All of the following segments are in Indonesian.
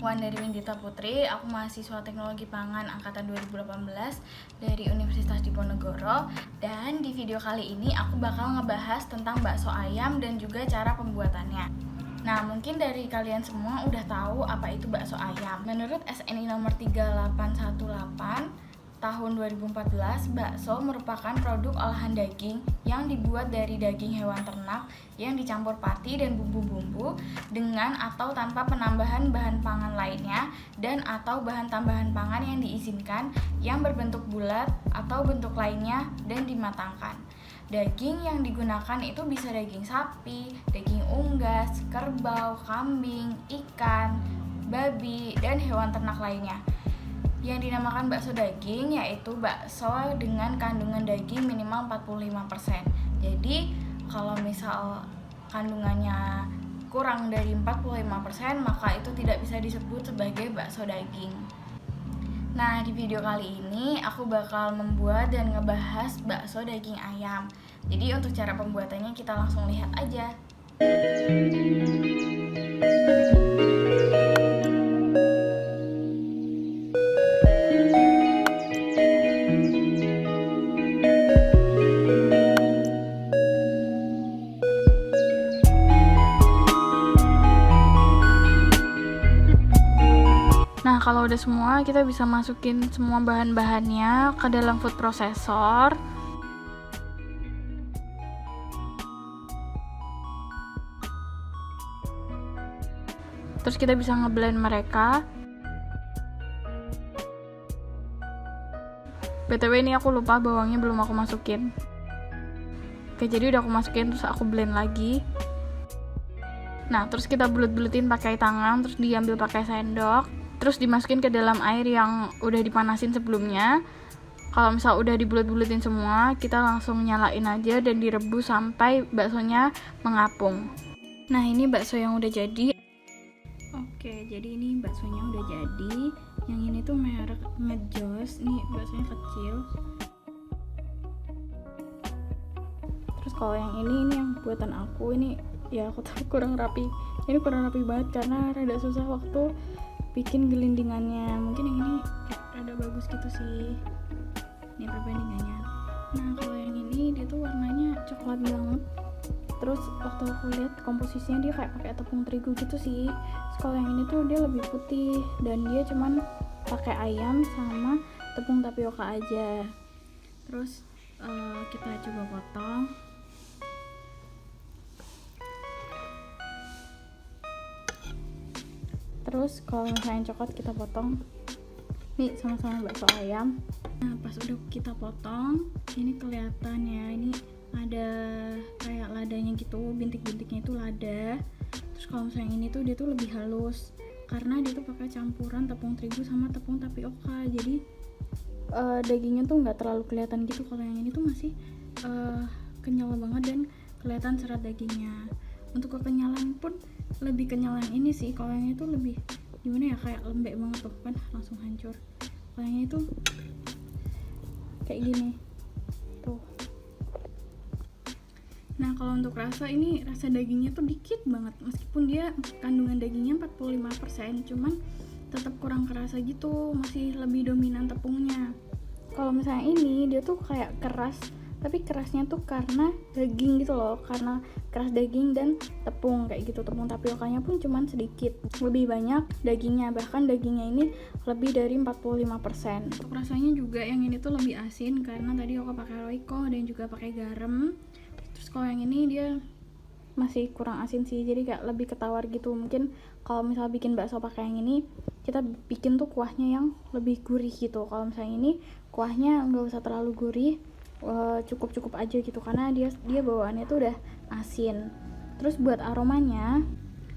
Puan dari Windita Putri, aku mahasiswa Teknologi Pangan angkatan 2018 dari Universitas Diponegoro. Dan di video kali ini aku bakal ngebahas tentang bakso ayam dan juga cara pembuatannya. Nah, mungkin dari kalian semua udah tahu apa itu bakso ayam. Menurut SNI nomor 3818 tahun 2014, bakso merupakan produk olahan daging yang dibuat dari daging hewan ternak yang dicampur pati dan bumbu-bumbu dengan atau tanpa penambahan bahan pangan lainnya dan atau bahan tambahan pangan yang diizinkan yang berbentuk bulat atau bentuk lainnya dan dimatangkan. Daging yang digunakan itu bisa daging sapi, daging unggas, kerbau, kambing, ikan, babi, dan hewan ternak lainnya. Yang dinamakan bakso daging yaitu bakso dengan kandungan daging minimal 45%. Jadi kalau misal kandungannya kurang dari 45%, maka itu tidak bisa disebut sebagai bakso daging. Nah, di video kali ini aku bakal membuat dan ngebahas bakso daging ayam. Jadi untuk cara pembuatannya kita langsung lihat aja. Nah, kalau udah semua, kita bisa masukin semua bahan-bahannya ke dalam food processor. Terus kita bisa ngeblend mereka. BTW ini aku lupa bawangnya belum aku masukin. Oke, jadi udah aku masukin terus aku blend lagi. Nah, terus kita bulet-buletin pakai tangan, terus diambil pakai sendok. Terus dimasukin ke dalam air yang udah dipanasin sebelumnya. Kalau misal udah dibulet-buletin semua, kita langsung nyalain aja dan direbus sampai baksonya mengapung. Nah, ini bakso yang udah jadi. Oke, jadi ini baksonya udah jadi. Yang ini tuh merek Ngejos. Ini baksonya kecil. Terus kalau yang ini yang buatan aku, ini ya aku tahu kurang rapi. Ini kurang rapi banget karena rada susah waktu bikin gelindingannya. Mungkin yang ini rada bagus gitu sih. Ini perbandingannya. Nah, kalau yang ini dia tuh warnanya coklat banget. Terus waktu aku lihat komposisinya dia kayak pakai tepung terigu gitu sih. Terus kalau yang ini tuh dia lebih putih dan dia cuman pakai ayam sama tepung tapioka aja. Terus kita coba potong. Terus kalau misalnya coklat kita potong. Nih sama-sama bakso ayam. Nah, pas udah kita potong, ini kelihatan ya, ini ada kayak ladanya gitu, bintik-bintiknya itu lada. Terus kalau misalnya ini tuh dia tuh lebih halus karena dia tuh pakai campuran tepung terigu sama tepung tapioka. Jadi dagingnya tuh nggak terlalu kelihatan gitu. Kalau yang ini tuh masih kenyal banget dan kelihatan serat dagingnya. Untuk kekenyalan pun lebih kenyalan ini sih. Kalau yang itu lebih gimana ya, kayak lembek banget tuh kan, langsung hancur. Kalau yang itu kayak gini tuh. Nah, kalau untuk rasa, ini rasa dagingnya tuh dikit banget. Meskipun dia kandungan dagingnya 45%, cuman tetap kurang kerasa gitu, masih lebih dominan tepungnya. Kalau misalnya ini dia tuh kayak keras, tapi kerasnya tuh karena daging gitu loh, karena keras daging dan tepung kayak gitu. Tepung tapiokanya pun cuman sedikit, lebih banyak dagingnya, bahkan dagingnya ini lebih dari 45%. Untuk rasanya juga yang ini tuh lebih asin karena tadi aku pakai roiko dan juga pakai garam. Terus kalau yang ini dia masih kurang asin sih, jadi kayak lebih ketawar gitu. Mungkin kalau misal bikin bakso pakai yang ini, kita bikin tuh kuahnya yang lebih gurih gitu. Kalau misalnya ini kuahnya nggak usah terlalu gurih, cukup aja gitu karena dia bawaannya tuh udah asin. Terus buat aromanya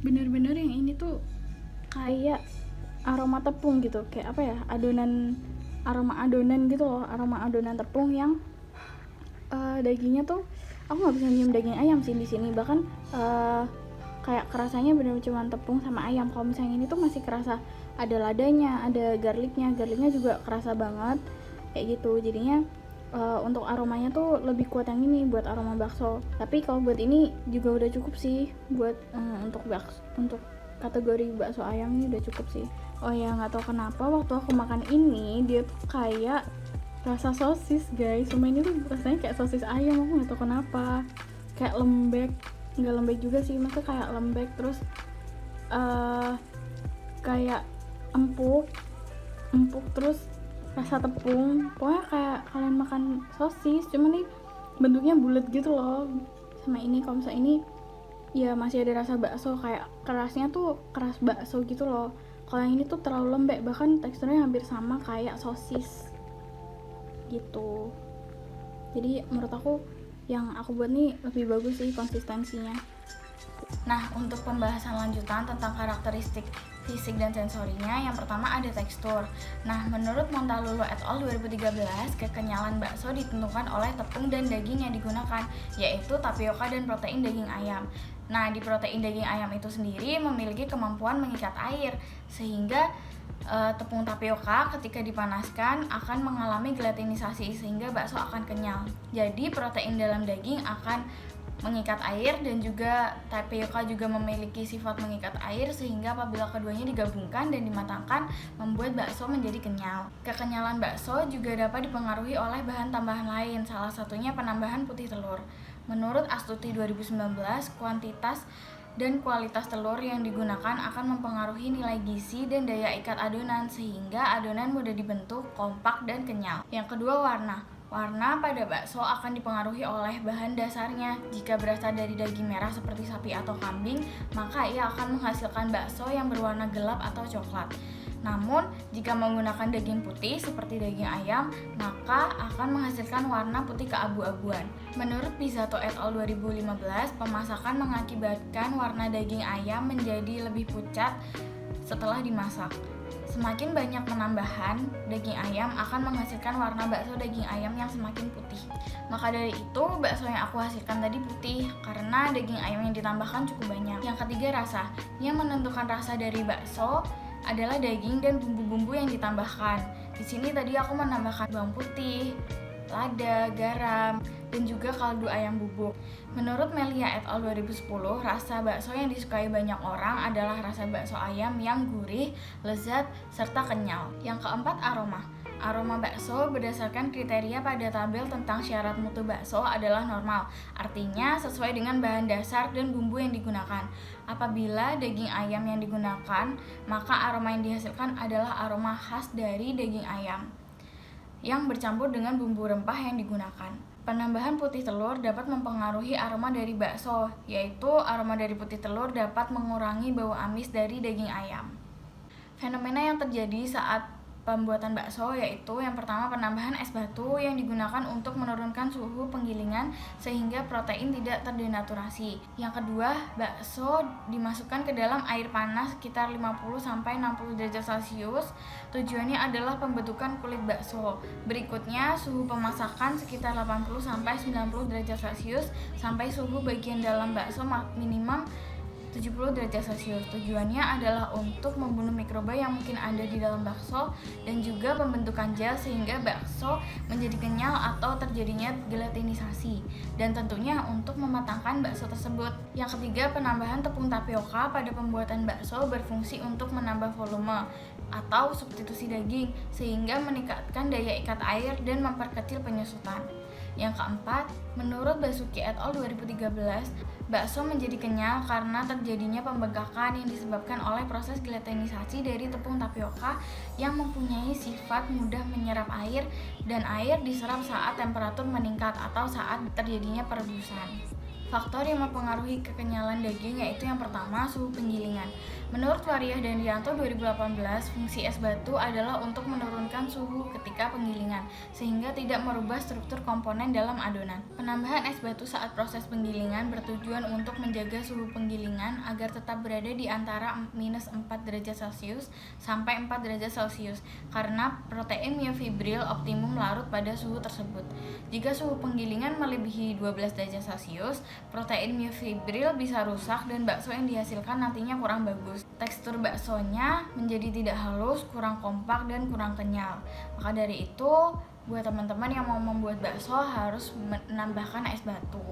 bener-bener yang ini tuh kayak aroma tepung gitu, kayak apa ya, aroma adonan gitu loh, aroma adonan tepung yang dagingnya tuh aku nggak bisa nyium daging ayam sih di sini, bahkan kayak kerasanya bener cuma tepung sama ayam. Kalau misalnya ini tuh masih kerasa ada ladanya, ada garlicnya juga kerasa banget kayak gitu. Jadinya untuk aromanya tuh lebih kuat yang ini buat aroma bakso. Tapi kalau buat ini juga udah cukup sih buat untuk bakso, untuk kategori bakso ayam ini udah cukup sih. Oh ya, nggak tahu kenapa waktu aku makan ini dia tuh kayak rasa sosis guys. Cuma ini tuh rasanya kayak sosis ayam, aku nggak tahu kenapa. Kayak lembek, nggak lembek juga sih, maksudnya kayak lembek terus kayak empuk terus rasa tepung. Pokoknya kayak kalian makan sosis, cuman nih bentuknya bulat gitu loh. Sama ini kalau misalnya ini ya masih ada rasa bakso, kayak kerasnya tuh keras bakso gitu loh. Kalau yang ini tuh terlalu lembek, bahkan teksturnya hampir sama kayak sosis gitu. Jadi menurut aku yang aku buat nih lebih bagus sih konsistensinya. Nah, untuk pembahasan lanjutan tentang karakteristik fisik dan sensorinya, yang pertama ada tekstur. Nah, menurut Montalulu et al. 2013, kekenyalan bakso ditentukan oleh tepung dan daging yang digunakan, yaitu tapioka dan protein daging ayam. Nah, di protein daging ayam itu sendiri memiliki kemampuan mengikat air, sehingga tepung tapioka ketika dipanaskan akan mengalami gelatinisasi sehingga bakso akan kenyal. Jadi, protein dalam daging akan mengikat air dan juga tapioka juga memiliki sifat mengikat air, sehingga apabila keduanya digabungkan dan dimatangkan membuat bakso menjadi kenyal. Kekenyalan bakso juga dapat dipengaruhi oleh bahan tambahan lain, salah satunya penambahan putih telur. Menurut Astuti 2019, kuantitas dan kualitas telur yang digunakan akan mempengaruhi nilai gizi dan daya ikat adonan, sehingga adonan mudah dibentuk, kompak, dan kenyal. Yang kedua, warna. Warna pada bakso akan dipengaruhi oleh bahan dasarnya. Jika berasal dari daging merah seperti sapi atau kambing, maka ia akan menghasilkan bakso yang berwarna gelap atau coklat. Namun, jika menggunakan daging putih seperti daging ayam, maka akan menghasilkan warna putih keabu-abuan. Menurut Pizzato et al. 2015, pemasakan mengakibatkan warna daging ayam menjadi lebih pucat setelah dimasak. Semakin banyak penambahan daging ayam akan menghasilkan warna bakso daging ayam yang semakin putih. Maka dari itu, bakso yang aku hasilkan tadi putih karena daging ayam yang ditambahkan cukup banyak. Yang ketiga, rasa. Yang menentukan rasa dari bakso adalah daging dan bumbu-bumbu yang ditambahkan. Di sini tadi aku menambahkan bawang putih, lada, garam, dan juga kaldu ayam bubuk. Menurut Melia et al. 2010, rasa bakso yang disukai banyak orang adalah rasa bakso ayam yang gurih, lezat, serta kenyal. Yang keempat, aroma. Aroma bakso berdasarkan kriteria pada tabel tentang syarat mutu bakso adalah normal, artinya sesuai dengan bahan dasar dan bumbu yang digunakan. Apabila daging ayam yang digunakan, maka aroma yang dihasilkan adalah aroma khas dari daging ayam yang bercampur dengan bumbu rempah yang digunakan. Penambahan putih telur dapat mempengaruhi aroma dari bakso, yaitu aroma dari putih telur dapat mengurangi bau amis dari daging ayam. Fenomena yang terjadi saat pembuatan bakso yaitu yang pertama, penambahan es batu yang digunakan untuk menurunkan suhu penggilingan sehingga protein tidak terdenaturasi. Yang kedua, bakso dimasukkan ke dalam air panas sekitar 50-60 derajat Celcius. Tujuannya adalah pembentukan kulit bakso. Berikutnya, suhu pemasakan sekitar 80-90 derajat Celcius sampai suhu bagian dalam bakso minimum 70 derajat Celcius. Tujuannya adalah untuk membunuh mikroba yang mungkin ada di dalam bakso dan juga pembentukan gel sehingga bakso menjadi kenyal atau terjadinya gelatinisasi, dan tentunya untuk mematangkan bakso tersebut. Yang ketiga, penambahan tepung tapioka pada pembuatan bakso berfungsi untuk menambah volume atau substitusi daging sehingga meningkatkan daya ikat air dan memperkecil penyusutan. Yang keempat, menurut Basuki et al. 2013, bakso menjadi kenyal karena terjadinya pembengkakan yang disebabkan oleh proses gelatinisasi dari tepung tapioka yang mempunyai sifat mudah menyerap air, dan air diserap saat temperatur meningkat atau saat terjadinya perebusan. Faktor yang mempengaruhi kekenyalan daging yaitu yang pertama, suhu penggilingan. Menurut Wariah dan Rianto 2018, fungsi es batu adalah untuk menurunkan suhu ketika penggilingan sehingga tidak merubah struktur komponen dalam adonan. Penambahan es batu saat proses penggilingan bertujuan untuk menjaga suhu penggilingan agar tetap berada di antara -4 derajat Celcius sampai 4 derajat Celcius karena protein myofibril optimum larut pada suhu tersebut. Jika suhu penggilingan melebihi 12 derajat Celcius, protein myofibril bisa rusak dan bakso yang dihasilkan nantinya kurang bagus. Tekstur baksonya menjadi tidak halus, kurang kompak, dan kurang kenyal. Maka dari itu, buat teman-teman yang mau membuat bakso harus menambahkan es batu.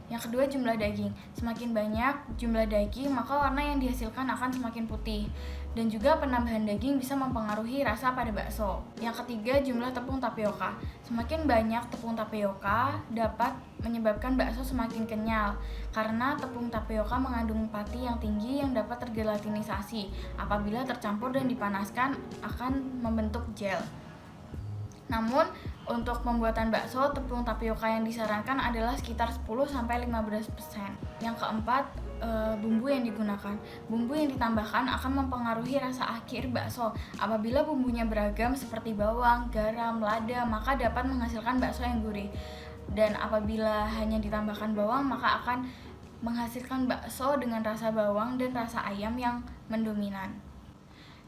Yang kedua, jumlah daging. Semakin banyak jumlah daging, maka warna yang dihasilkan akan semakin putih. Dan juga penambahan daging bisa mempengaruhi rasa pada bakso. Yang ketiga, jumlah tepung tapioka. Semakin banyak tepung tapioka dapat menyebabkan bakso semakin kenyal, karena tepung tapioka mengandung pati yang tinggi yang dapat tergelatinisasi. Apabila tercampur dan dipanaskan akan membentuk gel. Namun, untuk pembuatan bakso, tepung tapioka yang disarankan adalah sekitar 10-15%. Yang keempat, bumbu yang digunakan. Bumbu yang ditambahkan akan mempengaruhi rasa akhir bakso. Apabila bumbunya beragam seperti bawang, garam, lada, maka dapat menghasilkan bakso yang gurih. Dan apabila hanya ditambahkan bawang, maka akan menghasilkan bakso dengan rasa bawang dan rasa ayam yang mendominan.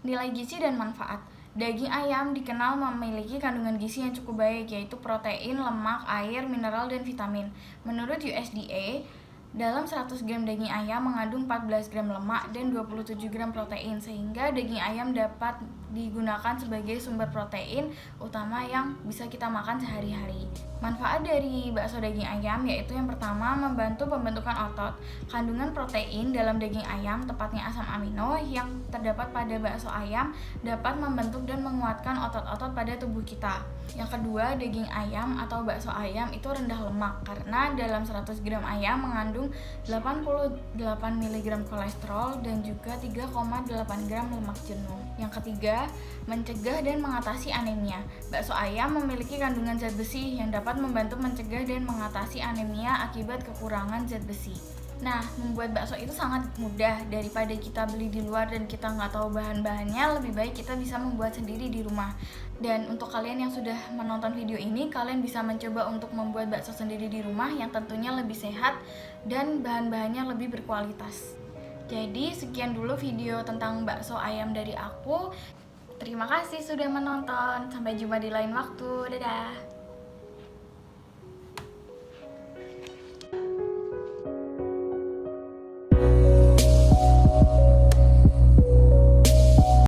Nilai gizi dan manfaat. Daging ayam dikenal memiliki kandungan gizi yang cukup baik, yaitu protein, lemak, air, mineral, dan vitamin. Menurut USDA, dalam 100 gram daging ayam mengandung 14 gram lemak dan 27 gram protein, sehingga daging ayam dapat digunakan sebagai sumber protein utama yang bisa kita makan sehari-hari. Manfaat dari bakso daging ayam yaitu yang pertama, membantu pembentukan otot. Kandungan protein dalam daging ayam, tepatnya asam amino yang terdapat pada bakso ayam, dapat membentuk dan menguatkan otot-otot pada tubuh kita. Yang kedua, daging ayam atau bakso ayam itu rendah lemak, karena dalam 100 gram ayam mengandung 88 mg kolesterol dan juga 3,8 gram lemak jenuh. Yang ketiga, mencegah dan mengatasi anemia. Bakso ayam memiliki kandungan zat besi yang dapat membantu mencegah dan mengatasi anemia akibat kekurangan zat besi. Nah, membuat bakso itu sangat mudah. Daripada kita beli di luar dan kita nggak tahu bahan-bahannya, lebih baik kita bisa membuat sendiri di rumah. Dan untuk kalian yang sudah menonton video ini, kalian bisa mencoba untuk membuat bakso sendiri di rumah yang tentunya lebih sehat dan bahan-bahannya lebih berkualitas. Jadi sekian dulu video tentang bakso ayam dari aku. Terima kasih sudah menonton. Sampai jumpa di lain waktu. Dadah.